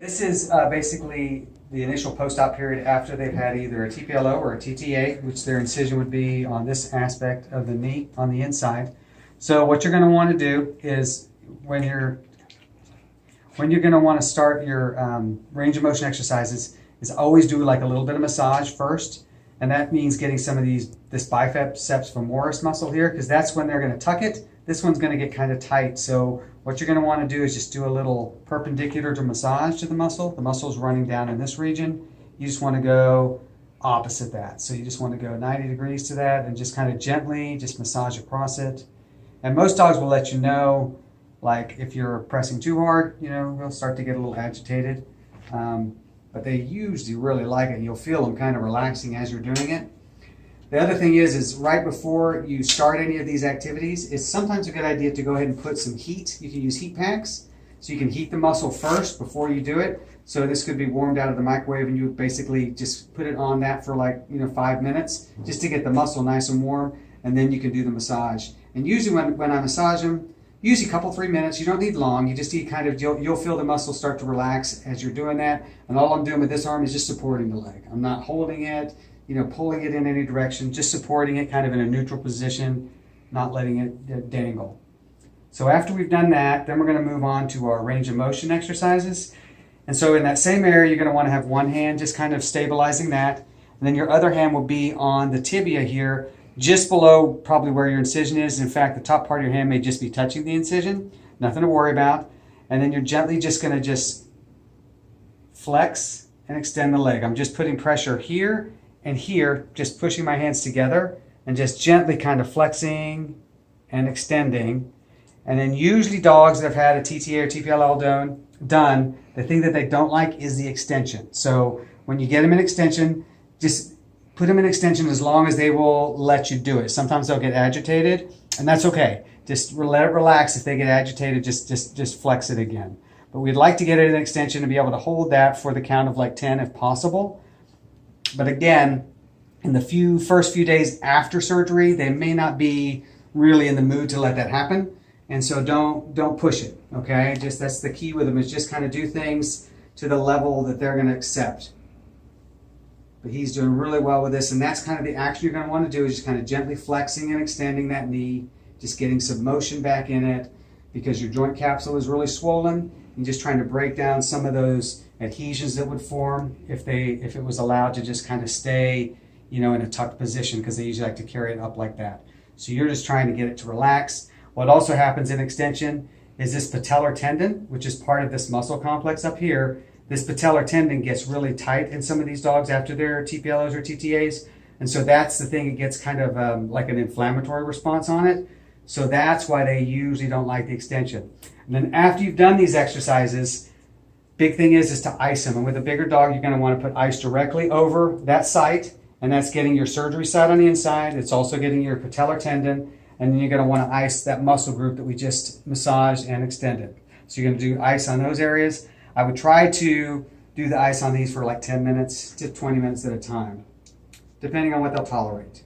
This is basically the initial post-op period after they've had either a TPLO or a TTA, which their incision would be on this aspect of the knee on the inside. So what you're going to want to do is when you're going to want to start your range of motion exercises is always do like a little bit of massage first. And that means getting some of this biceps femoris muscle here, because that's when they're going to tuck it. This one's going to get kind of tight. So what you're going to want to do is just do a little perpendicular to massage to the muscle. The muscle's running down in this region. You just want to go opposite that. So you just want to go 90 degrees to that and just kind of gently just massage across it. And most dogs will let you know, like if you're pressing too hard, you know, they'll start to get a little agitated. But they usually really like it. You'll feel them kind of relaxing as you're doing it. The other thing is right before you start any of these activities, it's sometimes a good idea to go ahead and put some heat. You can use heat packs, so you can heat the muscle first before you do it. So this could be warmed out of the microwave, and you basically just put it on that for like 5 minutes, just to get the muscle nice and warm, and then you can do the massage. And usually when I massage them, usually a couple, 3 minutes. You don't need long. You just need kind of, you'll feel the muscle start to relax as you're doing that. And all I'm doing with this arm is just supporting the leg. I'm not holding it, pulling it in any direction, just supporting it kind of in a neutral position, not letting it dangle. So after we've done that, then we're going to move on to our range of motion exercises. And so in that same area, you're going to want to have one hand just kind of stabilizing that. And then your other hand will be on the tibia here, just below probably where your incision is. In fact, the top part of your hand may just be touching the incision. Nothing to worry about. And then you're gently just going to just flex and extend the leg. I'm just putting pressure here and here, just pushing my hands together and just gently kind of flexing and extending. And then usually dogs that have had a TTA or TPLO done, the thing that they don't like is the extension. So when you get them in extension, just put them in extension as long as they will let you do it. Sometimes they'll get agitated, and that's okay. Just let it relax. If they get agitated, just flex it again. But we'd like to get it in extension and be able to hold that for the count of like 10 if possible. But again, in the first few days after surgery, they may not be really in the mood to let that happen. And so don't push it, okay? That's the key with them, is just kind of do things to the level that they're going to accept. But he's doing really well with this, and that's kind of the action you're going to want to do, is just kind of gently flexing and extending that knee, just getting some motion back in it, because your joint capsule is really swollen, and just trying to break down some of those adhesions that would form if it was allowed to just kind of stay, in a tucked position, because they usually like to carry it up like that. So you're just trying to get it to relax. What also happens in extension is this patellar tendon, which is part of this muscle complex up here. This patellar tendon gets really tight in some of these dogs after their TPLOs or TTAs. And so that's the thing, it gets kind of like an inflammatory response on it. So that's why they usually don't like the extension. And then after you've done these exercises, big thing is to ice them. And with a bigger dog, you're going to want to put ice directly over that site. And that's getting your surgery site on the inside. It's also getting your patellar tendon. And then you're going to want to ice that muscle group that we just massaged and extended. So you're going to do ice on those areas. I would try to do the ice on these for like 10 minutes to 20 minutes at a time, depending on what they'll tolerate.